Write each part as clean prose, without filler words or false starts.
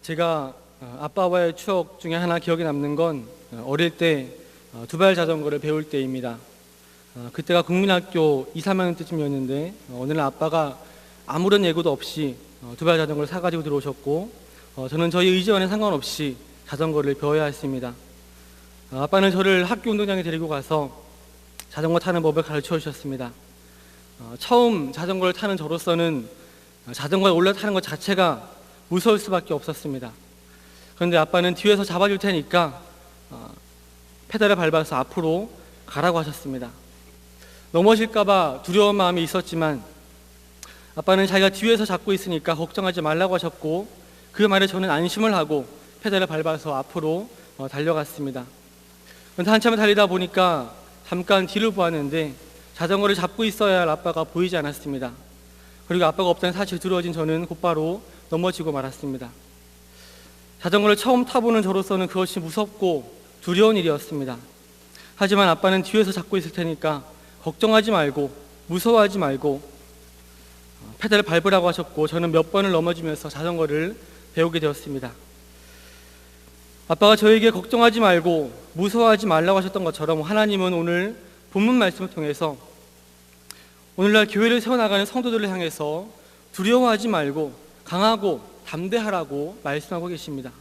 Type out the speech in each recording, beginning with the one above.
제가 아빠와의 추억 중에 하나 기억에 남는 건 어릴 때 두발 자전거를 배울 때입니다. 그때가 국민학교 2, 3학년 때쯤이었는데 어느 날 아빠가 아무런 예고도 없이 두발 자전거를 사가지고 들어오셨고 저는 저희 의지와는 상관없이 자전거를 배워야 했습니다. 아빠는 저를 학교 운동장에 데리고 가서 자전거 타는 법을 가르쳐 주셨습니다. 처음 자전거를 타는 저로서는 자전거에 올라타는 것 자체가 무서울 수밖에 없었습니다. 그런데 아빠는 뒤에서 잡아줄 테니까 페달을 밟아서 앞으로 가라고 하셨습니다. 넘어질까봐 두려운 마음이 있었지만 아빠는 자기가 뒤에서 잡고 있으니까 걱정하지 말라고 하셨고 그 말에 저는 안심을 하고 페달을 밟아서 앞으로 달려갔습니다. 그런데 한참을 달리다 보니까 잠깐 뒤를 보았는데 자전거를 잡고 있어야 할 아빠가 보이지 않았습니다. 그리고 아빠가 없다는 사실이 두려워진 저는 곧바로 넘어지고 말았습니다. 자전거를 처음 타보는 저로서는 그것이 무섭고 두려운 일이었습니다. 하지만 아빠는 뒤에서 잡고 있을 테니까 걱정하지 말고 무서워하지 말고 페달을 밟으라고 하셨고 저는 몇 번을 넘어지면서 자전거를 배우게 되었습니다. 아빠가 저에게 걱정하지 말고 무서워하지 말라고 하셨던 것처럼 하나님은 오늘 본문 말씀을 통해서 오늘날 교회를 세워나가는 성도들을 향해서 두려워하지 말고 강하고 담대하라고 말씀하고 계십니다.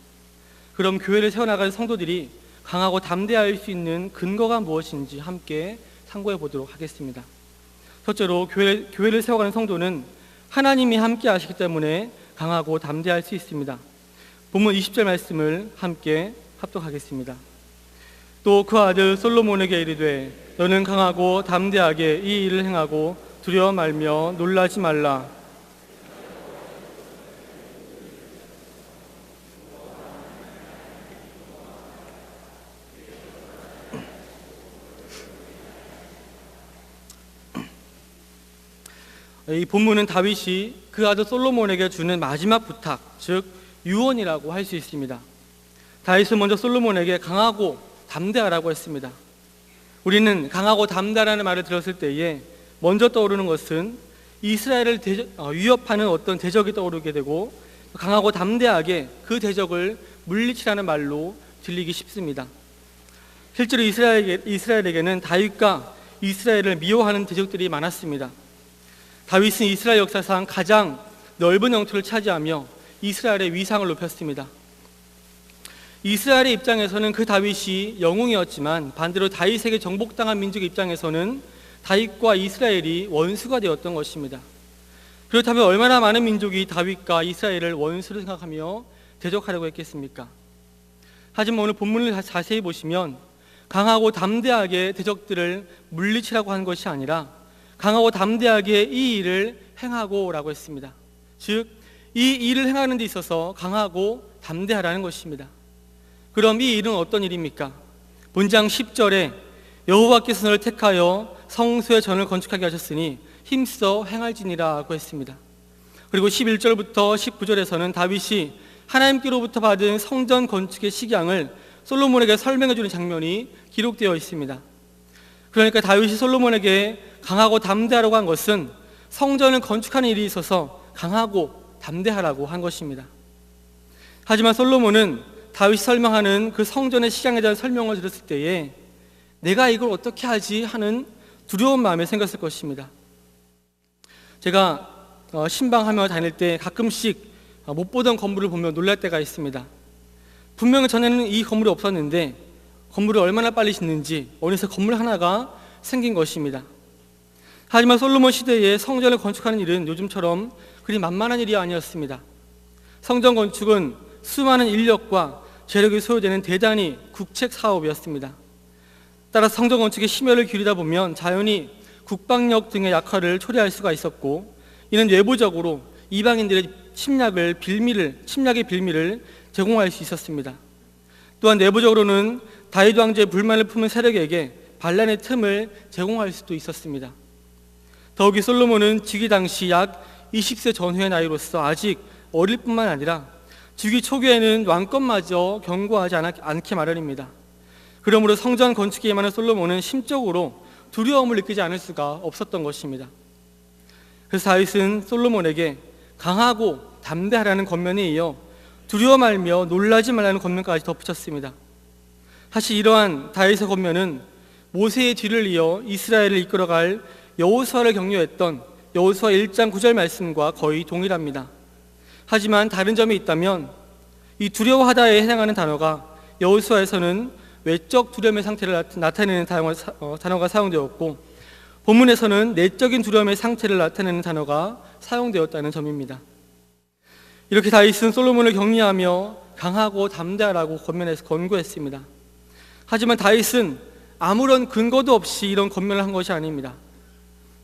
그럼 교회를 세워나가는 성도들이 강하고 담대할 수 있는 근거가 무엇인지 함께 상고해 보도록 하겠습니다. 첫째로 교회를 세워가는 성도는 하나님이 함께 하시기 때문에 강하고 담대할 수 있습니다. 본문 20절 말씀을 함께 합독하겠습니다. 또 그 아들 솔로몬에게 이르되 너는 강하고 담대하게 이 일을 행하고 두려워 말며 놀라지 말라. 이 본문은 다윗이 그 아들 솔로몬에게 주는 마지막 부탁, 즉 유언이라고 할 수 있습니다. 다윗은 먼저 솔로몬에게 강하고 담대하라고 했습니다. 우리는 강하고 담대하라는 말을 들었을 때에 먼저 떠오르는 것은 이스라엘을 위협하는 어떤 대적이 떠오르게 되고 강하고 담대하게 그 대적을 물리치라는 말로 들리기 쉽습니다. 실제로 이스라엘에게는 다윗과 이스라엘을 미워하는 대적들이 많았습니다. 다윗은 이스라엘 역사상 가장 넓은 영토를 차지하며 이스라엘의 위상을 높였습니다. 이스라엘의 입장에서는 그 다윗이 영웅이었지만 반대로 다윗에게 정복당한 민족의 입장에서는 다윗과 이스라엘이 원수가 되었던 것입니다. 그렇다면 얼마나 많은 민족이 다윗과 이스라엘을 원수로 생각하며 대적하려고 했겠습니까? 하지만 오늘 본문을 자세히 보시면 강하고 담대하게 대적들을 물리치라고 한 것이 아니라 강하고 담대하게 이 일을 행하고 라고 했습니다. 즉, 이 일을 행하는 데 있어서 강하고 담대하라는 것입니다. 그럼 이 일은 어떤 일입니까? 본장 10절에 여호와께서 너를 택하여 성소의 전을 건축하게 하셨으니 힘써 행할지니라고 했습니다. 그리고 11절부터 19절에서는 다윗이 하나님께로부터 받은 성전 건축의 식양을 솔로몬에게 설명해 주는 장면이 기록되어 있습니다. 그러니까 다윗이 솔로몬에게 강하고 담대하라고 한 것은 성전을 건축하는 일이 있어서 강하고 담대하라고 한 것입니다. 하지만 솔로몬은 다윗이 설명하는 그 성전의 식양에 대한 설명을 들었을 때에 내가 이걸 어떻게 하지 하는 두려운 마음이 생겼을 것입니다. 제가 신방하며 다닐 때 가끔씩 못 보던 건물을 보며 놀랄 때가 있습니다. 분명히 전에는 이 건물이 없었는데 건물을 얼마나 빨리 짓는지 어느새 건물 하나가 생긴 것입니다. 하지만 솔로몬 시대에 성전을 건축하는 일은 요즘처럼 그리 만만한 일이 아니었습니다. 성전 건축은 수많은 인력과 재력이 소요되는 대단히 국책 사업이었습니다. 따라서 성전 건축에 심혈을 기울이다 보면 자연히 국방력 등의 약화를 초래할 수가 있었고 이는 외부적으로 이방인들의 침략의 빌미를 제공할 수 있었습니다. 또한 내부적으로는 다윗 왕조의 불만을 품은 세력에게 반란의 틈을 제공할 수도 있었습니다. 더욱이 솔로몬은 즉위 당시 약 20세 전후의 나이로서 아직 어릴 뿐만 아니라 즉위 초기에는 왕권마저 경고하지 않기 마련입니다. 그러므로 성전 건축에 임하는 솔로몬은 심적으로 두려움을 느끼지 않을 수가 없었던 것입니다. 그래서 다윗은 솔로몬에게 강하고 담대하라는 권면에 이어 두려워 말며 놀라지 말라는 권면까지 덧붙였습니다. 사실 이러한 다윗의 권면은 모세의 뒤를 이어 이스라엘을 이끌어갈 여호수아를 격려했던 여호수아 1장 9절 말씀과 거의 동일합니다. 하지만 다른 점이 있다면 이 두려워하다에 해당하는 단어가 여호수아에서는 외적 두려움의 상태를 나타내는 단어가 사용되었고, 본문에서는 내적인 두려움의 상태를 나타내는 단어가 사용되었다는 점입니다. 이렇게 다윗은 솔로몬을 격려하며 강하고 담대하라고 권고했습니다. 하지만 다윗은 아무런 근거도 없이 이런 권면을 한 것이 아닙니다.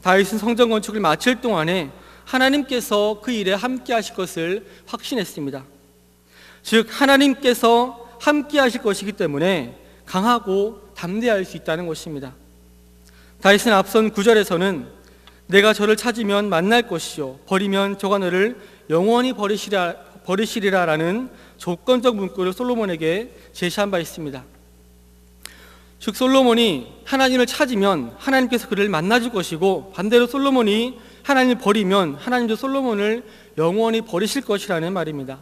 다윗은 성전 건축을 마칠 동안에 하나님께서 그 일에 함께 하실 것을 확신했습니다. 즉 하나님께서 함께 하실 것이기 때문에 강하고 담대할 수 있다는 것입니다. 다윗은 앞선 9절에서는 내가 저를 찾으면 만날 것이요 버리면 저가 너를 영원히 버리시리라 라는 조건적 문구를 솔로몬에게 제시한 바 있습니다. 즉 솔로몬이 하나님을 찾으면 하나님께서 그를 만나줄 것이고, 반대로 솔로몬이 하나님을 버리면 하나님도 솔로몬을 영원히 버리실 것이라는 말입니다.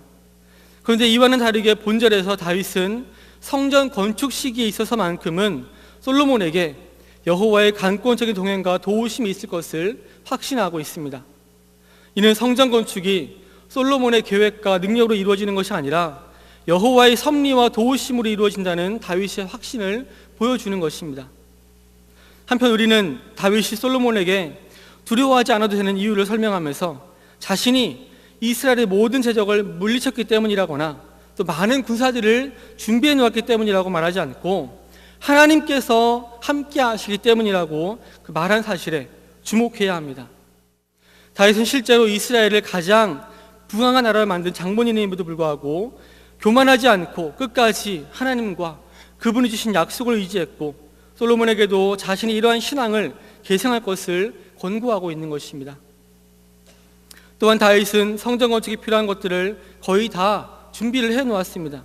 그런데 이와는 다르게 본절에서 다윗은 성전 건축 시기에 있어서만큼은 솔로몬에게 여호와의 간권적인 동행과 도우심이 있을 것을 확신하고 있습니다. 이는 성전 건축이 솔로몬의 계획과 능력으로 이루어지는 것이 아니라 여호와의 섭리와 도우심으로 이루어진다는 다윗의 확신을 보여주는 것입니다. 한편 우리는 다윗이 솔로몬에게 두려워하지 않아도 되는 이유를 설명하면서 자신이 이스라엘의 모든 제적을 물리쳤기 때문이라거나 또 많은 군사들을 준비해 놓았기 때문이라고 말하지 않고 하나님께서 함께 하시기 때문이라고 그 말한 사실에 주목해야 합니다. 다윗은 실제로 이스라엘을 가장 부강한 나라를 만든 장본인임에도 불구하고 교만하지 않고 끝까지 하나님과 그분이 주신 약속을 의지했고, 솔로몬에게도 자신이 이러한 신앙을 계승할 것을 권고하고 있는 것입니다. 또한 다윗은 성전 건축에 필요한 것들을 거의 다 준비를 해 놓았습니다.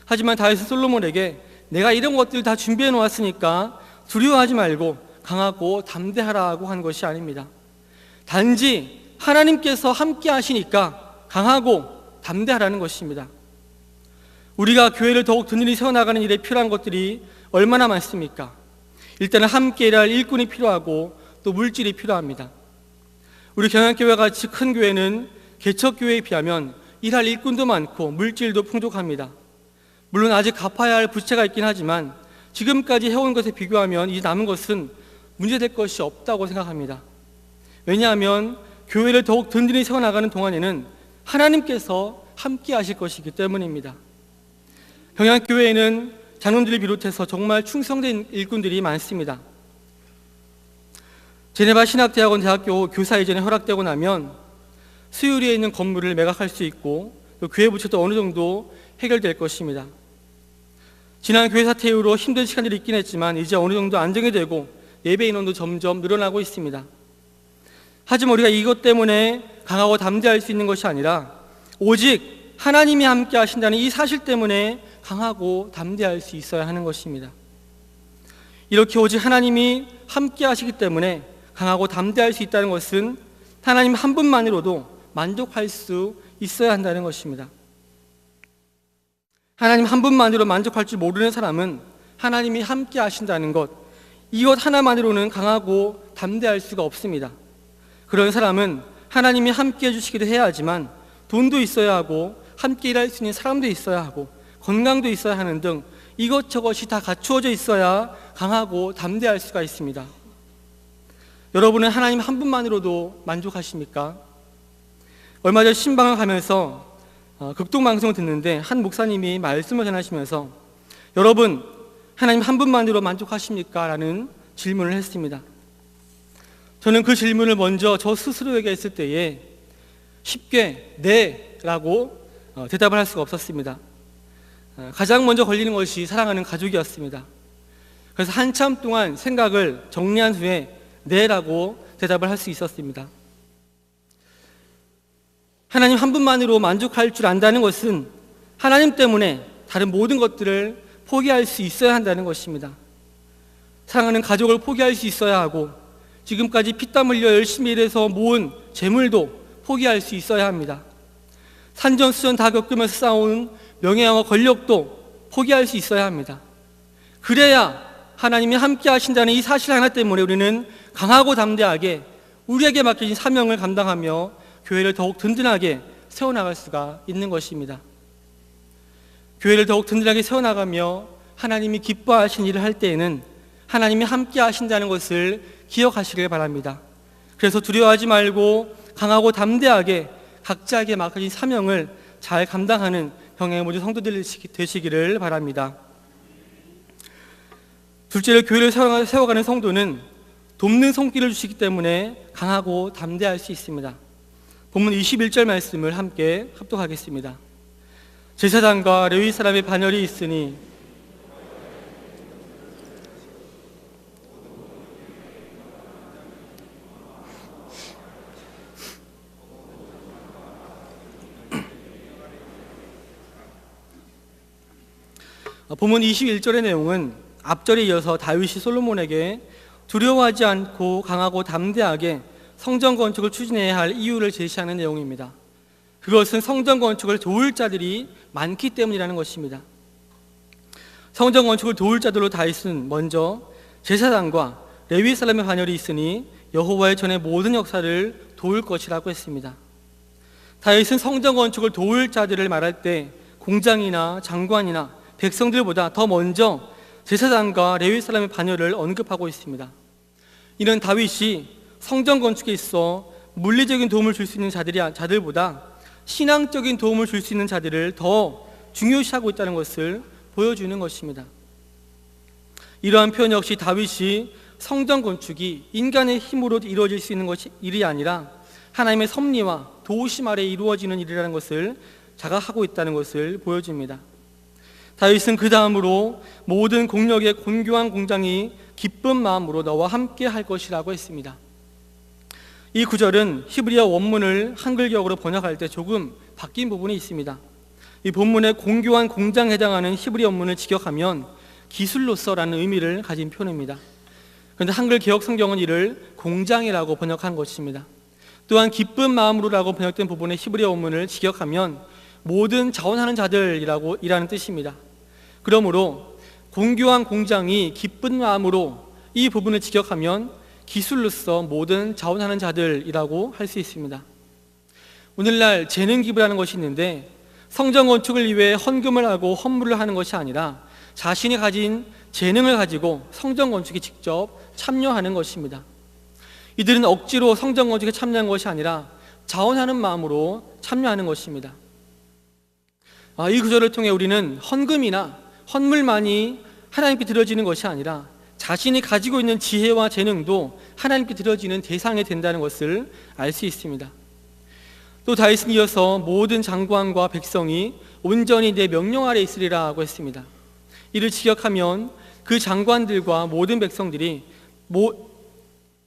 하지만 다윗은 솔로몬에게 내가 이런 것들을 다 준비해 놓았으니까 두려워하지 말고 강하고 담대하라고 한 것이 아닙니다. 단지 하나님께서 함께 하시니까 강하고 담대하라는 것입니다. 우리가 교회를 더욱 든든히 세워나가는 일에 필요한 것들이 얼마나 많습니까? 일단은 함께 일할 일꾼이 필요하고 또 물질이 필요합니다. 우리 경양교회 같이 큰 교회는 개척교회에 비하면 일할 일꾼도 많고 물질도 풍족합니다. 물론 아직 갚아야 할 부채가 있긴 하지만 지금까지 해온 것에 비교하면 이 남은 것은 문제될 것이 없다고 생각합니다. 왜냐하면 교회를 더욱 든든히 세워나가는 동안에는 하나님께서 함께 하실 것이기 때문입니다. 경양교회에는 장로들을 비롯해서 정말 충성된 일꾼들이 많습니다. 제네바 신학대학원 대학교 교사 이전에 허락되고 나면 수유리에 있는 건물을 매각할 수 있고 또 교회 부채도 어느 정도 해결될 것입니다. 지난 교회 사태 이후로 힘든 시간들이 있긴 했지만 이제 어느 정도 안정이 되고 예배 인원도 점점 늘어나고 있습니다. 하지만 우리가 이것 때문에 강하고 담대할 수 있는 것이 아니라 오직 하나님이 함께 하신다는 이 사실 때문에 강하고 담대할 수 있어야 하는 것입니다. 이렇게 오직 하나님이 함께 하시기 때문에 강하고 담대할 수 있다는 것은 하나님 한 분만으로도 만족할 수 있어야 한다는 것입니다. 하나님 한 분만으로 만족할 줄 모르는 사람은 하나님이 함께 하신다는 것, 이것 하나만으로는 강하고 담대할 수가 없습니다. 그런 사람은 하나님이 함께 해주시기도 해야 하지만 돈도 있어야 하고 함께 일할 수 있는 사람도 있어야 하고 건강도 있어야 하는 등 이것저것이 다 갖추어져 있어야 강하고 담대할 수가 있습니다. 여러분은 하나님 한 분만으로도 만족하십니까? 얼마 전 신방을 가면서 극동방송을 듣는데 한 목사님이 말씀을 전하시면서 여러분 하나님 한 분만으로 만족하십니까? 라는 질문을 했습니다. 저는 그 질문을 먼저 저 스스로에게 했을 때에 쉽게 네 라고 대답을 할 수가 없었습니다. 가장 먼저 걸리는 것이 사랑하는 가족이었습니다. 그래서 한참 동안 생각을 정리한 후에 네라고 대답을 할 수 있었습니다. 하나님 한 분만으로 만족할 줄 안다는 것은 하나님 때문에 다른 모든 것들을 포기할 수 있어야 한다는 것입니다. 사랑하는 가족을 포기할 수 있어야 하고 지금까지 피땀 흘려 열심히 일해서 모은 재물도 포기할 수 있어야 합니다. 산전수전 다 겪으면서 쌓아온 명예와 권력도 포기할 수 있어야 합니다. 그래야 하나님이 함께 하신다는 이 사실 하나 때문에 우리는 강하고 담대하게 우리에게 맡겨진 사명을 감당하며 교회를 더욱 든든하게 세워나갈 수가 있는 것입니다. 교회를 더욱 든든하게 세워나가며 하나님이 기뻐하신 일을 할 때에는 하나님이 함께 하신다는 것을 기억하시길 바랍니다. 그래서 두려워하지 말고 강하고 담대하게 각자에게 맡겨진 사명을 잘 감당하는 형의 모든 성도들 되시기를 바랍니다. 둘째로 교회를 세워가는 성도는 돕는 손길을 주시기 때문에 강하고 담대할 수 있습니다. 본문 21절 말씀을 함께 합독하겠습니다. 제사장과 레위 사람의 반열이 있으니 본문 21절의 내용은 앞절에 이어서 다윗이 솔로몬에게 두려워하지 않고 강하고 담대하게 성전 건축을 추진해야 할 이유를 제시하는 내용입니다. 그것은 성전 건축을 도울 자들이 많기 때문이라는 것입니다. 성전 건축을 도울 자들로 다윗은 먼저 제사장과 레위 사람의 반열이 있으니 여호와의 전의 모든 역사를 도울 것이라고 했습니다. 다윗은 성전 건축을 도울 자들을 말할 때 공장이나 장관이나 백성들보다 더 먼저 제사장과 레위 사람의 반열을 언급하고 있습니다. 이는 다윗이 성전 건축에 있어 물리적인 도움을 줄 수 있는 자들보다 신앙적인 도움을 줄 수 있는 자들을 더 중요시하고 있다는 것을 보여주는 것입니다. 이러한 표현 역시 다윗이 성전 건축이 인간의 힘으로 이루어질 수 있는 일이 아니라 하나님의 섭리와 도우심 아래 이루어지는 일이라는 것을 자각하고 있다는 것을 보여줍니다. 다윗은 그 다음으로 모든 공력의 곤교한 공장이 기쁜 마음으로 너와 함께 할 것이라고 했습니다. 이 구절은 히브리어 원문을 한글격으로 번역할 때 조금 바뀐 부분이 있습니다. 이 본문의 공교한 공장에 해당하는 히브리 원문을 직역하면 기술로서라는 의미를 가진 표현입니다. 그런데 한글 개역 성경은 이를 공장이라고 번역한 것입니다. 또한 기쁜 마음으로라고 번역된 부분의 히브리어 원문을 직역하면 모든 자원하는 자들이라고 이라는 뜻입니다. 그러므로 공교한 공장이 기쁜 마음으로 이 부분을 직역하면 기술로서 모든 자원하는 자들이라고 할 수 있습니다. 오늘날 재능 기부라는 것이 있는데 성전 건축을 위해 헌금을 하고 헌물을 하는 것이 아니라 자신이 가진 재능을 가지고 성전 건축에 직접 참여하는 것입니다. 이들은 억지로 성전 건축에 참여한 것이 아니라 자원하는 마음으로 참여하는 것입니다. 이 구절을 통해 우리는 헌금이나 헌물만이 하나님께 드려지는 것이 아니라 자신이 가지고 있는 지혜와 재능도 하나님께 드려지는 대상이 된다는 것을 알 수 있습니다. 또 다윗은 이어서 모든 장관과 백성이 온전히 내 명령 아래 있으리라고 했습니다. 이를 직역하면 그 장관들과 모든 백성들이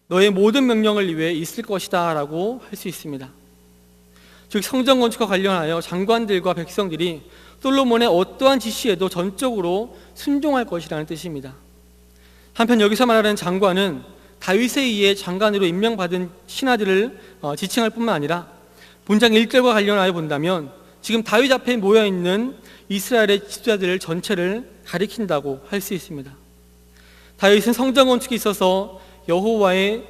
너의 모든 명령을 위해 있을 것이다 라고 할 수 있습니다. 즉 성전 건축과 관련하여 장관들과 백성들이 솔로몬의 어떠한 지시에도 전적으로 순종할 것이라는 뜻입니다. 한편 여기서 말하는 장관은 다윗에 의해 장관으로 임명받은 신하들을 지칭할 뿐만 아니라 본장 1절과 관련하여 본다면 지금 다윗 앞에 모여있는 이스라엘의 지도자들 전체를 가리킨다고 할 수 있습니다. 다윗은 성전 건축에 있어서 여호와의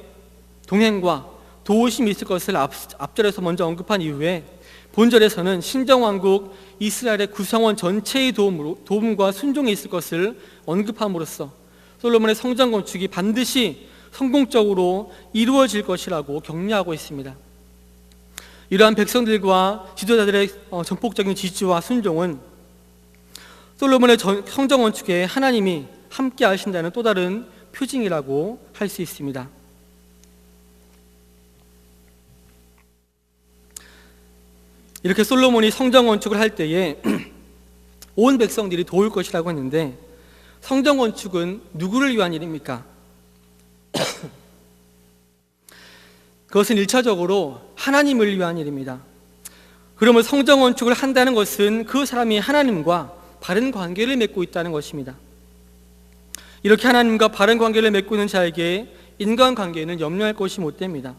동행과 도우심이 있을 것을 앞절에서 먼저 언급한 이후에 본절에서는 신정왕국 이스라엘의 구성원 전체의 도움과 순종이 있을 것을 언급함으로써 솔로몬의 성전 건축이 반드시 성공적으로 이루어질 것이라고 격려하고 있습니다. 이러한 백성들과 지도자들의 전폭적인 지지와 순종은 솔로몬의 성전 건축에 하나님이 함께 하신다는 또 다른 표징이라고 할 수 있습니다. 이렇게 솔로몬이 성전 건축을 할 때에 온 백성들이 도울 것이라고 했는데 성전 건축은 누구를 위한 일입니까? 그것은 1차적으로 하나님을 위한 일입니다. 그러면 성전 건축을 한다는 것은 그 사람이 하나님과 바른 관계를 맺고 있다는 것입니다. 이렇게 하나님과 바른 관계를 맺고 있는 자에게 인간관계는 염려할 것이 못 됩니다.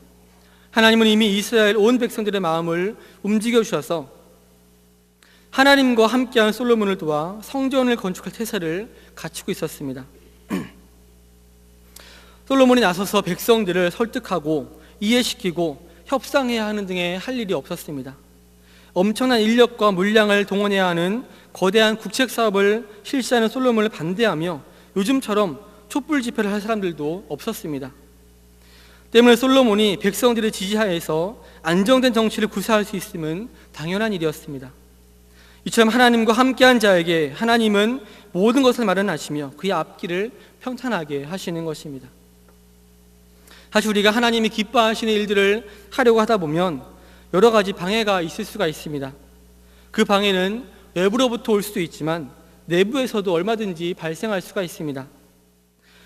하나님은 이미 이스라엘 온 백성들의 마음을 움직여 주셔서 하나님과 함께한 솔로몬을 도와 성전을 건축할 태세를 갖추고 있었습니다. 솔로몬이 나서서 백성들을 설득하고 이해시키고 협상해야 하는 등의 할 일이 없었습니다. 엄청난 인력과 물량을 동원해야 하는 거대한 국책 사업을 실시하는 솔로몬을 반대하며 요즘처럼 촛불 집회를 할 사람들도 없었습니다. 때문에 솔로몬이 백성들의 지지하에서 안정된 정치를 구사할 수 있음은 당연한 일이었습니다. 이처럼 하나님과 함께한 자에게 하나님은 모든 것을 마련하시며 그의 앞길을 평탄하게 하시는 것입니다. 사실 우리가 하나님이 기뻐하시는 일들을 하려고 하다 보면 여러 가지 방해가 있을 수가 있습니다. 그 방해는 외부로부터 올 수도 있지만 내부에서도 얼마든지 발생할 수가 있습니다.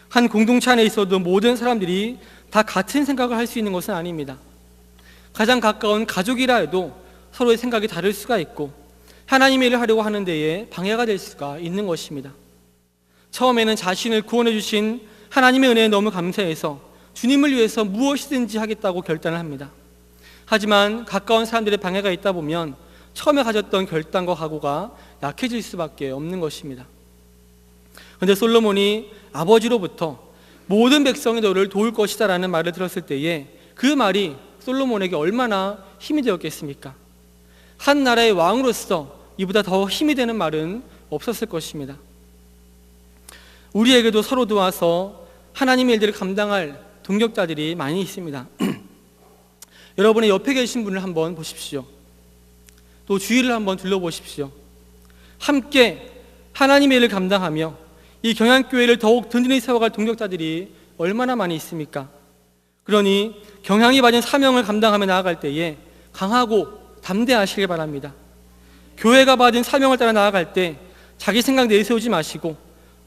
한 공동체 안에 있어도 모든 사람들이 다 같은 생각을 할 수 있는 것은 아닙니다. 가장 가까운 가족이라 해도 서로의 생각이 다를 수가 있고 하나님의 일을 하려고 하는 데에 방해가 될 수가 있는 것입니다. 처음에는 자신을 구원해 주신 하나님의 은혜에 너무 감사해서 주님을 위해서 무엇이든지 하겠다고 결단을 합니다. 하지만 가까운 사람들의 방해가 있다 보면 처음에 가졌던 결단과 각오가 약해질 수밖에 없는 것입니다. 그런데 솔로몬이 아버지로부터 모든 백성이 너를 도울 것이다 라는 말을 들었을 때에 그 말이 솔로몬에게 얼마나 힘이 되었겠습니까? 한 나라의 왕으로서 이보다 더 힘이 되는 말은 없었을 것입니다. 우리에게도 서로 도와서 하나님의 일들을 감당할 동력자들이 많이 있습니다. 여러분의 옆에 계신 분을 한번 보십시오. 또 주위를 한번 둘러보십시오. 함께 하나님의 일을 감당하며 이 경향교회를 더욱 든든히 세워갈 동력자들이 얼마나 많이 있습니까? 그러니 경향이 받은 사명을 감당하며 나아갈 때에 강하고 담대하시길 바랍니다. 교회가 받은 사명을 따라 나아갈 때 자기 생각 내세우지 마시고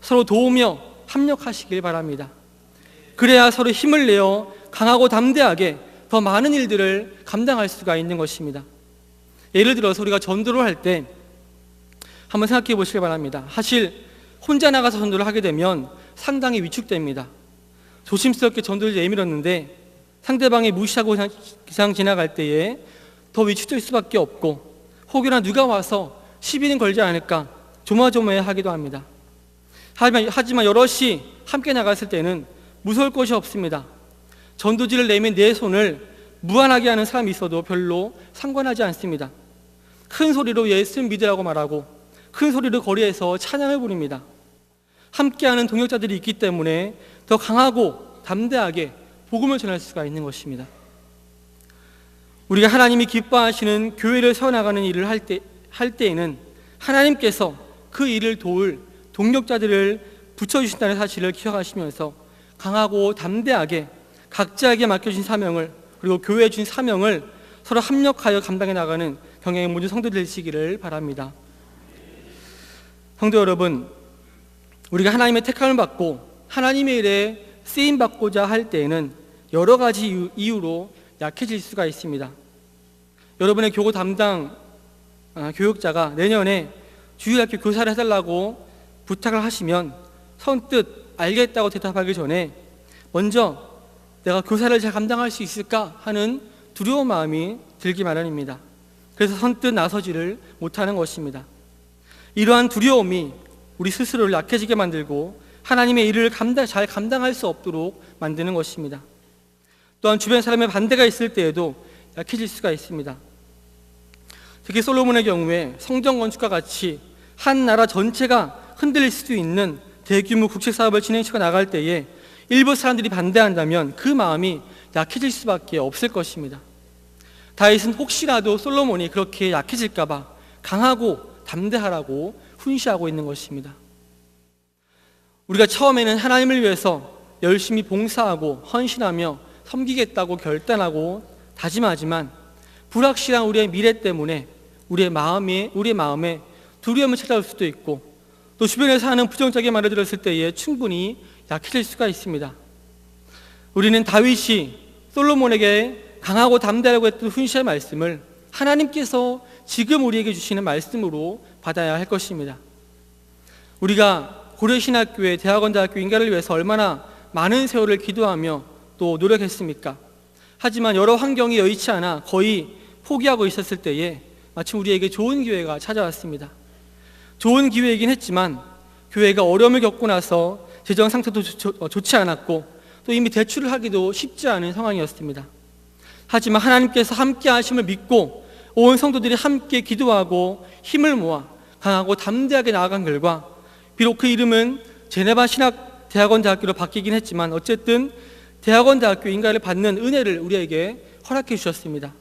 서로 도우며 합력하시길 바랍니다. 그래야 서로 힘을 내어 강하고 담대하게 더 많은 일들을 감당할 수가 있는 것입니다. 예를 들어서 우리가 전도를 할 때 한번 생각해 보시길 바랍니다. 사실 혼자 나가서 전도를 하게 되면 상당히 위축됩니다. 조심스럽게 전도를 내밀었는데 상대방이 무시하고 그냥 지나갈 때에 더 위축될 수밖에 없고 혹여나 누가 와서 시비는 걸지 않을까 조마조마해하기도 합니다. 하지만 여럿이 함께 나갔을 때는 무서울 것이 없습니다. 전도지를 내민 내 손을 무한하게 하는 사람이 있어도 별로 상관하지 않습니다. 큰 소리로 예수 믿으라고 말하고 큰 소리로 거리에서 찬양을 부릅니다. 함께하는 동역자들이 있기 때문에 더 강하고 담대하게 복음을 전할 수가 있는 것입니다. 우리가 하나님이 기뻐하시는 교회를 세워나가는 일을 할 때에는 하나님께서 그 일을 도울 동력자들을 붙여주신다는 사실을 기억하시면서 강하고 담대하게 각자에게 맡겨진 사명을 그리고 교회에 준 사명을 서로 합력하여 감당해 나가는 경향의 모든 성도들 되시기를 바랍니다. 성도 여러분, 우리가 하나님의 택함을 받고 하나님의 일에 쓰임받고자 할 때에는 여러 가지 이유로 약해질 수가 있습니다. 여러분의 교구 담당 교육자가 내년에 주일학교 교사를 해달라고 부탁을 하시면 선뜻 알겠다고 대답하기 전에 먼저 내가 교사를 잘 감당할 수 있을까 하는 두려운 마음이 들기 마련입니다. 그래서 선뜻 나서지를 못하는 것입니다. 이러한 두려움이 우리 스스로를 약해지게 만들고 하나님의 일을 잘 감당할 수 없도록 만드는 것입니다. 또한 주변 사람의 반대가 있을 때에도 약해질 수가 있습니다. 특히 솔로몬의 경우에 성전 건축과 같이 한 나라 전체가 흔들릴 수도 있는 대규모 국책 사업을 진행시켜 나갈 때에 일부 사람들이 반대한다면 그 마음이 약해질 수밖에 없을 것입니다. 다윗은 혹시라도 솔로몬이 그렇게 약해질까 봐 강하고 담대하라고 훈시하고 있는 것입니다. 우리가 처음에는 하나님을 위해서 열심히 봉사하고 헌신하며 섬기겠다고 결단하고 다짐하지만 불확실한 우리의 미래 때문에 우리의 마음에 두려움을 찾아올 수도 있고 또 주변에서 하는 부정적인 말을 들었을 때에 충분히 약해질 수가 있습니다. 우리는 다윗이 솔로몬에게 강하고 담대하라고 했던 훈시의 말씀을 하나님께서 지금 우리에게 주시는 말씀으로 받아야 할 것입니다. 우리가 고려신학교회, 대학원대학교 인가를 위해서 얼마나 많은 세월을 기도하며 또 노력했습니까? 하지만 여러 환경이 여의치 않아 거의 포기하고 있었을 때에 마침 우리에게 좋은 기회가 찾아왔습니다. 좋은 기회이긴 했지만 교회가 어려움을 겪고 나서 재정 상태도 좋지 않았고 또 이미 대출을 하기도 쉽지 않은 상황이었습니다. 하지만 하나님께서 함께 하심을 믿고 온 성도들이 함께 기도하고 힘을 모아 강하고 담대하게 나아간 결과 비록 그 이름은 제네바 신학대학원대학교로 바뀌긴 했지만 어쨌든 대학원대학교 인가를 받는 은혜를 우리에게 허락해 주셨습니다.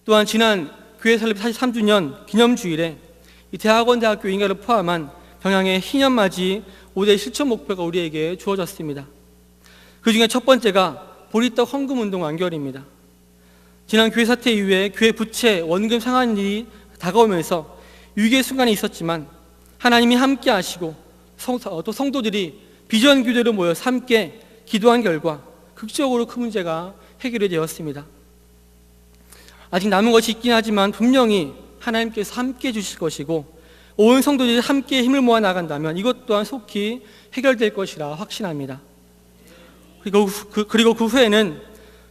또한 지난 교회 설립 43주년 기념주일에 이 대학원대학교 인가를 포함한 평양의 희년맞이 5대 실천 목표가 우리에게 주어졌습니다. 그 중에 첫 번째가 보리떡 헌금운동 완결입니다. 지난 교회 사태 이후에 교회 부채 원금 상환일이 다가오면서 위기의 순간이 있었지만 하나님이 함께 하시고 또 성도들이 비전 교대로 모여서 함께 기도한 결과 극적으로 그 문제가 해결이 되었습니다. 아직 남은 것이 있긴 하지만 분명히 하나님께서 함께 해주실 것이고 온 성도들이 함께 힘을 모아 나간다면 이것 또한 속히 해결될 것이라 확신합니다. 그리고 그 후에는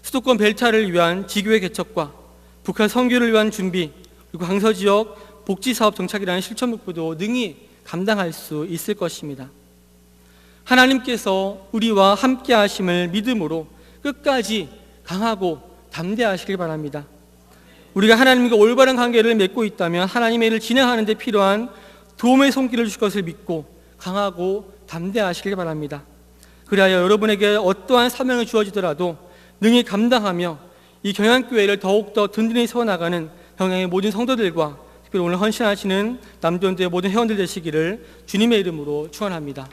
수도권 벨타를 위한 지교회 개척과 북한 선교를 위한 준비, 그리고 강서 지역 복지사업 정착이라는 실천 목표도 능히 감당할 수 있을 것입니다. 하나님께서 우리와 함께 하심을 믿음으로 끝까지 강하고 담대하시길 바랍니다. 우리가 하나님과 올바른 관계를 맺고 있다면 하나님의 일을 진행하는 데 필요한 도움의 손길을 주실 것을 믿고 강하고 담대하시길 바랍니다. 그리하여 여러분에게 어떠한 사명이 주어지더라도 능히 감당하며 이 경양교회를 더욱더 든든히 세워나가는 경양의 모든 성도들과 특별히 오늘 헌신하시는 남전도의 모든 회원들 되시기를 주님의 이름으로 축원합니다.